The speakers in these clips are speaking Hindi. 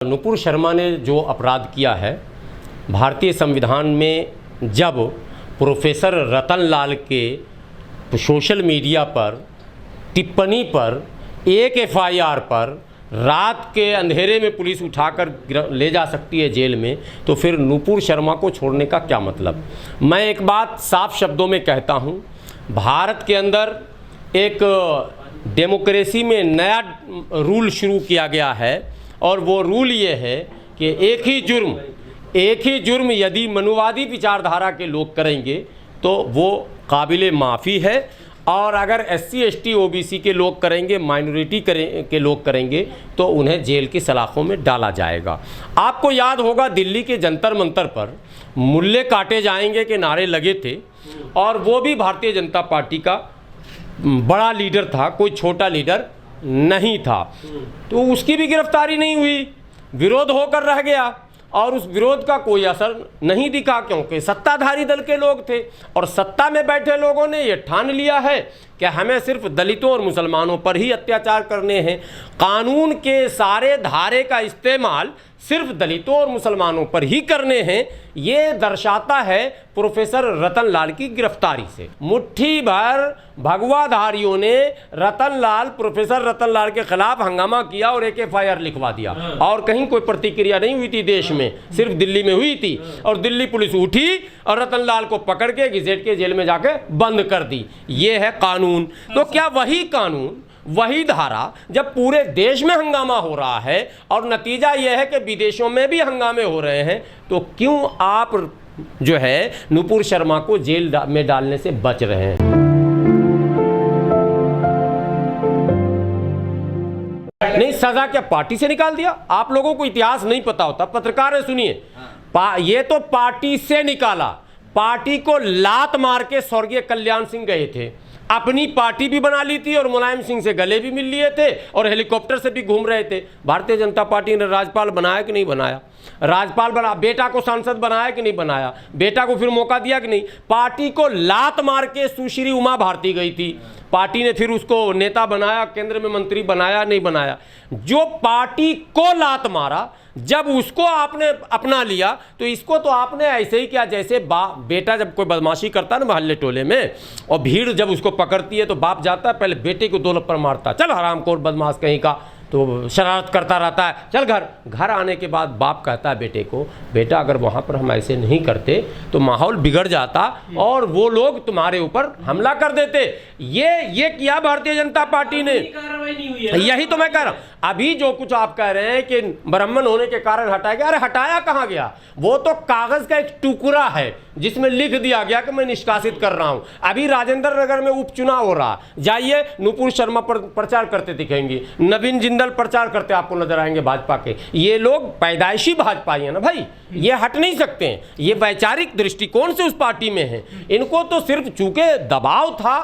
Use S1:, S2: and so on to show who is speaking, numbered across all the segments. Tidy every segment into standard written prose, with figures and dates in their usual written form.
S1: नुपुर शर्मा ने जो अपराध किया है, भारतीय संविधान में जब प्रोफेसर रतन लाल के सोशल मीडिया पर टिप्पणी पर एक एफआईआर पर रात के अंधेरे में पुलिस उठाकर ले जा सकती है जेल में, तो फिर नुपुर शर्मा को छोड़ने का क्या मतलब। मैं एक बात साफ शब्दों में कहता हूँ, भारत के अंदर एक डेमोक्रेसी में नया रूल शुरू किया गया है और वो रूल ये है कि एक ही जुर्म यदि मनुवादी विचारधारा के लोग करेंगे तो वो काबिले माफ़ी है, और अगर SC ST OBC के लोग करेंगे, माइनॉरिटी के लोग करेंगे तो उन्हें जेल की सलाखों में डाला जाएगा। आपको याद होगा दिल्ली के जंतर मंतर पर मुल्ले काटे जाएंगे के नारे लगे थे, और वो भी भारतीय जनता पार्टी का बड़ा लीडर था, कोई छोटा लीडर नहीं था। तो उसकी भी गिरफ्तारी नहीं हुई, विरोध होकर रह गया और उस विरोध का कोई असर नहीं दिखा, क्योंकि सत्ताधारी दल के लोग थे और सत्ता में बैठे लोगों ने ये ठान लिया है कि हमें सिर्फ दलितों और मुसलमानों पर ही अत्याचार करने हैं। कानून के सारे धारे का इस्तेमाल सिर्फ दलितों और मुसलमानों पर ही करने हैं। ये दर्शाता है प्रोफेसर रतन लाल की गिरफ्तारी से। मुट्ठी भर भगवाधारियों ने प्रोफेसर रतन लाल के खिलाफ हंगामा किया और एक एफआईआर लिखवा दिया, और कहीं कोई प्रतिक्रिया नहीं हुई थी देश में, सिर्फ दिल्ली में हुई थी। और दिल्ली पुलिस उठी और रतन लाल को पकड़ के घसीट के जेल में जाके बंद कर दी। ये है कानून। तो क्या वही कानून, वही धारा, जब पूरे देश में हंगामा हो रहा है और नतीजा यह है कि विदेशों में भी हंगामे हो रहे हैं, तो क्यों आप जो है नुपुर शर्मा को जेल में डालने से बच रहे हैं? नहीं, सजा क्या पार्टी से निकाल दिया? आप लोगों को इतिहास नहीं पता होता, पत्रकार है, सुनिए। ये तो पार्टी से निकाला, पार्टी को लात मार के स्वर्गीय कल्याण सिंह गए थे, अपनी पार्टी भी बना ली थी और मुलायम सिंह से गले भी मिल लिए थे और हेलीकॉप्टर से भी घूम रहे थे। भारतीय जनता पार्टी ने राज्यपाल बनाया कि नहीं बनाया? राज्यपाल बना, बेटा को सांसद बनाया कि नहीं बनाया? बेटा को फिर मौका दिया कि नहीं? पार्टी को लात मार के सुश्री उमा भारती गई थी, पार्टी ने फिर उसको नेता बनाया, केंद्र में मंत्री बनाया, नहीं बनाया? जो पार्टी को लात मारा, जब उसको आपने अपना लिया, तो इसको तो आपने ऐसे ही किया जैसे बेटा जब कोई बदमाशी करता है ना मोहल्ले टोले में, और भीड़ जब उसको पकड़ती है तो बाप जाता है, पहले बेटे को दो लप्पड़ मारता, चल हरामखोर बदमाश कहीं का, तो शरारत करता रहता है, चल घर आने के बाद बाप कहता है बेटे को, बेटा अगर वहाँ पर हम ऐसे नहीं करते तो माहौल बिगड़ जाता और वो लोग तुम्हारे ऊपर हमला कर देते। ये किया भारतीय जनता पार्टी ने। यही तो मैं कह रहा हूँ। अभी जो कुछ आप कह रहे हैं कि ब्राह्मण होने के कारण हटाया गया, अरे हटाया कहाँ गया? वो तो कागज का एक टुकड़ा है जिसमें लिख दिया गया कि मैं निष्कासित कर रहा हूं। अभी राजेंद्र नगर में उपचुनाव हो रहा, जाइए नुपुर शर्मा पर प्रचार करते दिखेंगे, नवीन जिंदल प्रचार करते आपको नजर आएंगे भाजपा के। ये लोग पैदाइशी भाजपाई है ना भाई, ये हट नहीं सकते हैं, ये वैचारिक दृष्टिकोण से उस पार्टी में है। इनको तो सिर्फ चूंकि दबाव था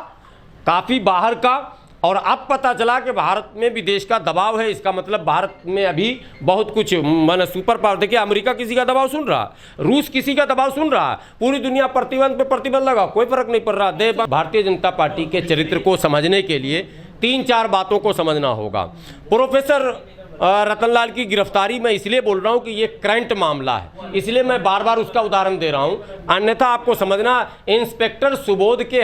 S1: काफी बाहर का, और अब पता चला कि भारत में भी देश का दबाव है, इसका मतलब भारत में अभी बहुत कुछ माने सुपर पावर। देखिए, अमेरिका किसी का दबाव सुन रहा, रूस किसी का दबाव सुन रहा, पूरी दुनिया प्रतिबंध पे प्रतिबंध लगा, कोई फर्क नहीं पड़ रहा। भारतीय जनता पार्टी के चरित्र को समझने के लिए 3-4 बातों को समझना होगा। प्रोफेसर रतनलाल की गिरफ्तारी मैं इसलिए बोल रहा हूं कि ये करंट मामला है, इसलिए मैं बार बार उसका उदाहरण दे रहा हूं, अन्यथा आपको समझना इंस्पेक्टर सुबोध के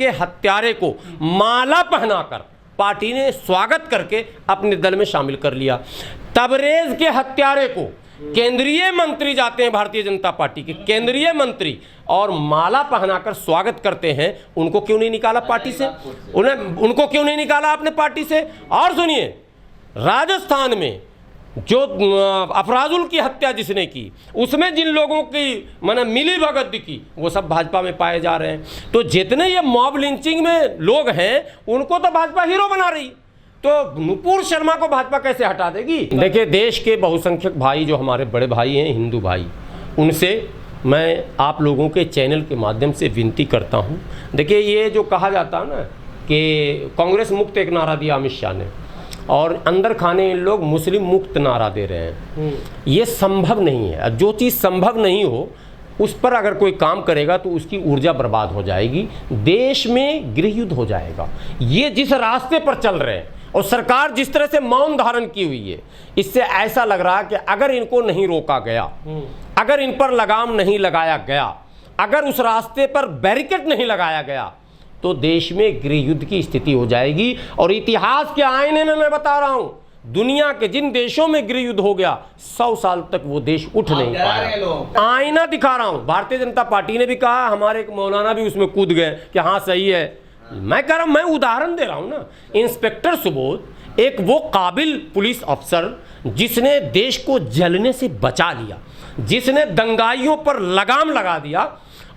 S1: हत्यारे को माला पहनाकर पार्टी ने स्वागत करके अपने दल में शामिल कर लिया। तबरेज के हत्यारे को केंद्रीय मंत्री जाते हैं, भारतीय जनता पार्टी के केंद्रीय मंत्री, और माला पहनाकर स्वागत करते हैं। उनको क्यों नहीं निकाला पार्टी से? उनको क्यों नहीं निकाला आपने पार्टी से? और सुनिए, राजस्थान में जो अफराजुल की हत्या जिसने की, उसमें जिन लोगों की माने मिली भगत दिखी, वो सब भाजपा में पाए जा रहे हैं। तो जितने ये मॉब लिंचिंग में लोग हैं, उनको तो भाजपा हीरो बना रही, तो नुपुर शर्मा को भाजपा कैसे हटा देगी? देखिए, देश के बहुसंख्यक भाई जो हमारे बड़े भाई हैं, हिंदू भाई, उनसे मैं आप लोगों के चैनल के माध्यम से विनती करता हूं। देखिए, ये जो कहा जाता है ना कि कांग्रेस मुक्त एक नारा दिया अमित शाह ने, और अंदर खाने इन लोग मुस्लिम मुक्त नारा दे रहे हैं, ये संभव नहीं है। जो चीज़ संभव नहीं हो उस पर अगर कोई काम करेगा तो उसकी ऊर्जा बर्बाद हो जाएगी, देश में गृह युद्ध हो जाएगा। ये जिस रास्ते पर चल रहे हैं और सरकार जिस तरह से मौन धारण की हुई है, इससे ऐसा लग रहा है कि अगर इनको नहीं रोका गया, अगर इन पर लगाम नहीं लगाया गया, अगर उस रास्ते पर बैरिकेड नहीं लगाया गया, तो देश में गृह युद्ध की स्थिति हो जाएगी। और इतिहास के आईने में मैं बता रहा हूं, दुनिया के जिन देशों में गृह युद्ध हो गया 100 साल तक वो देश उठ नहीं पाया। आईना दिखा रहा हूं, भारतीय जनता पार्टी ने भी कहा, हमारे एक मौलाना भी उसमें कूद गए कि हाँ सही है। मैं कह रहा हूं, मैं उदाहरण दे रहा हूं ना। इंस्पेक्टर सुबोध एक वो काबिल पुलिस अफसर जिसने देश को जलने से बचा लिया, जिसने दंगाइयों पर लगाम लगा दिया,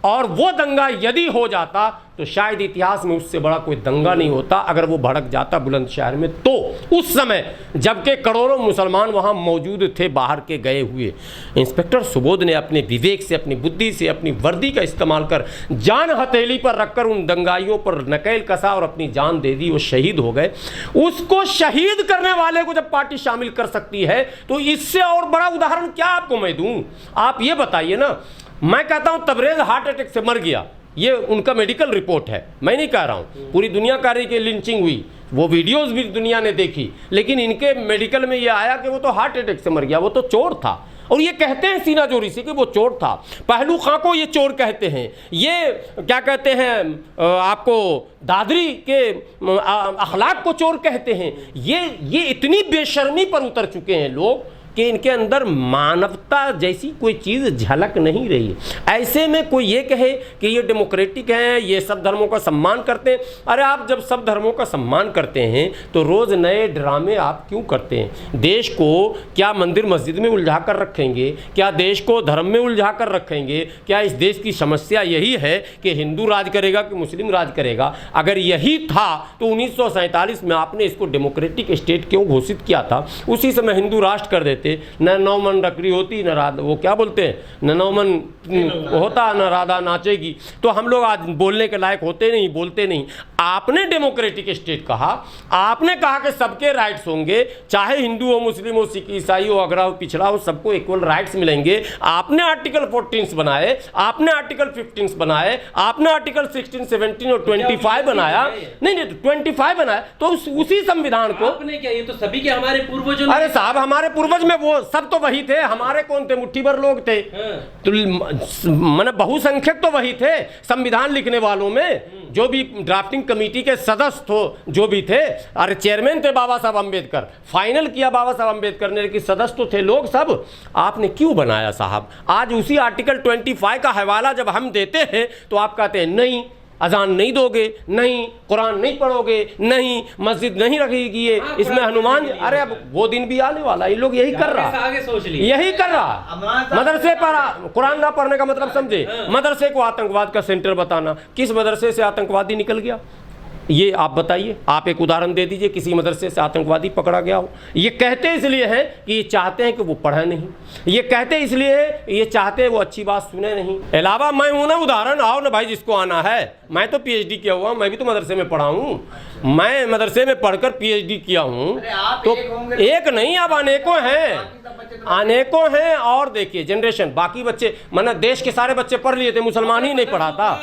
S1: और वो दंगा यदि हो जाता तो शायद इतिहास में उससे बड़ा कोई दंगा नहीं होता अगर वो भड़क जाता बुलंदशहर में। तो उस समय जबकि करोड़ों मुसलमान वहाँ मौजूद थे बाहर के गए हुए, इंस्पेक्टर सुबोध ने अपने विवेक से, अपनी बुद्धि से, अपनी वर्दी का इस्तेमाल कर जान हथेली पर रखकर उन दंगाइयों पर नकेल कसा और अपनी जान दे दी। वो शहीद हो गए। उसको शहीद करने वाले को जब पार्टी शामिल कर सकती है तो इससे और बड़ा उदाहरण क्या आपको मैं दूं? आप ये बताइए ना। मैं कहता हूं तबरेज हार्ट अटैक से मर गया, ये उनका मेडिकल रिपोर्ट है, मैं नहीं कह रहा हूं। पूरी दुनिया कह रही कि लिंचिंग हुई, वो वीडियोस भी दुनिया ने देखी, लेकिन इनके मेडिकल में ये आया कि वो तो हार्ट अटैक से मर गया, वो तो चोर था। और ये कहते हैं सीना जोरी से कि वो चोर था। पहलू खां को ये चोर कहते हैं, ये क्या कहते हैं आपको दादरी के अखलाक को चोर कहते हैं। ये इतनी बेशर्मी पर उतर चुके हैं लोग कि इनके अंदर मानवता जैसी कोई चीज़ झलक नहीं रही है। ऐसे में कोई ये कहे कि ये डेमोक्रेटिक है, ये सब धर्मों का सम्मान करते हैं। अरे आप जब सब धर्मों का सम्मान करते हैं तो रोज़ नए ड्रामे आप क्यों करते हैं? देश को क्या मंदिर मस्जिद में उलझा कर रखेंगे? क्या देश को धर्म में उलझा कर रखेंगे? क्या इस देश की समस्या यही है कि हिंदू राज करेगा कि मुस्लिम राज करेगा? अगर यही था तो 1947 में आपने इसको डेमोक्रेटिक स्टेट क्यों घोषित किया था? उसी समय हिंदू राष्ट्र कर देते, न 9 मन रकरी होती न राधा, वो क्या बोलते हैं, न 9 मन होता न राधा नाचेगी। तो हम लोग आज बोलने के लायक होते नहीं, बोलते नहीं। आपने डेमोक्रेटिक स्टेट कहा, आपने कहा कि सबके राइट्स होंगे, चाहे हिंदू हो, मुस्लिम हो, सिख ईसाई हो, अगरा हो, पिछड़ा हो, सबको इक्वल राइट्स मिलेंगे। आपने आर्टिकल 14 बनाए, आपने आर्टिकल 15 बनाए, आपने आर्टिकल 16, 17 और 25 बनाया। नहीं 25 बनाया, तो उसी संविधान को
S2: आपने क्या, ये तो सभी के हमारे पूर्वजों।
S1: अरे साहब, हमारे पूर्वज में वो सब तो वही थे, हमारे कौन थे? मुट्ठी भर लोग थे। तो मैंने बहुसंख्यक तो वही थे संविधान लिखने वालों में, जो भी ड्राफ्टिंग कमेटी के सदस्य तो जो भी थे। अरे चेयरमैन थे बाबा साहब अम्बेडकर, फाइनल किया बाबा साहब अम्बेडकर ने, लेकिन सदस्य तो थे लोग सब। आपने क्यों बनाया साहब? आज उसी आर्टिकल 25 का हवाला जब हम देते हैं तो आप कहते हैं नहीं, अजान नहीं दोगे, नहीं कुरान नहीं पढ़ोगे, नहीं मस्जिद नहीं रखेगी, ये इसमें हनुमान। अरे अब वो दिन भी आने वाला, ये लोग यही कर रहा, यही कर रहा। मदरसे पर कुरान ना पढ़ने का मतलब समझे, मदरसे को आतंकवाद का सेंटर बताना। किस मदरसे से आतंकवादी निकल गया ये आप बताइए? आप एक उदाहरण दे दीजिए किसी मदरसे से आतंकवादी पकड़ा गया हो। ये कहते इसलिए हैं कि ये चाहते हैं कि वो पढ़े नहीं, ये कहते इसलिए है ये चाहते हैं वो अच्छी बात सुने नहीं। अलावा मैं हूं ना उदाहरण, आओ ना भाई जिसको आना है। मैं तो PhD किया हुआ, मैं भी तो मदरसे में पढ़ा हूँ, मैं मदरसे में पढ़कर PhD किया हूँ। तो एक नहीं, अब अनेकों हैं, अनेकों हैं। और देखिए जनरेशन, बाकी बच्चे, मैंने देश के सारे बच्चे पढ़ लिए थे, मुसलमान ही नहीं पढ़ा था।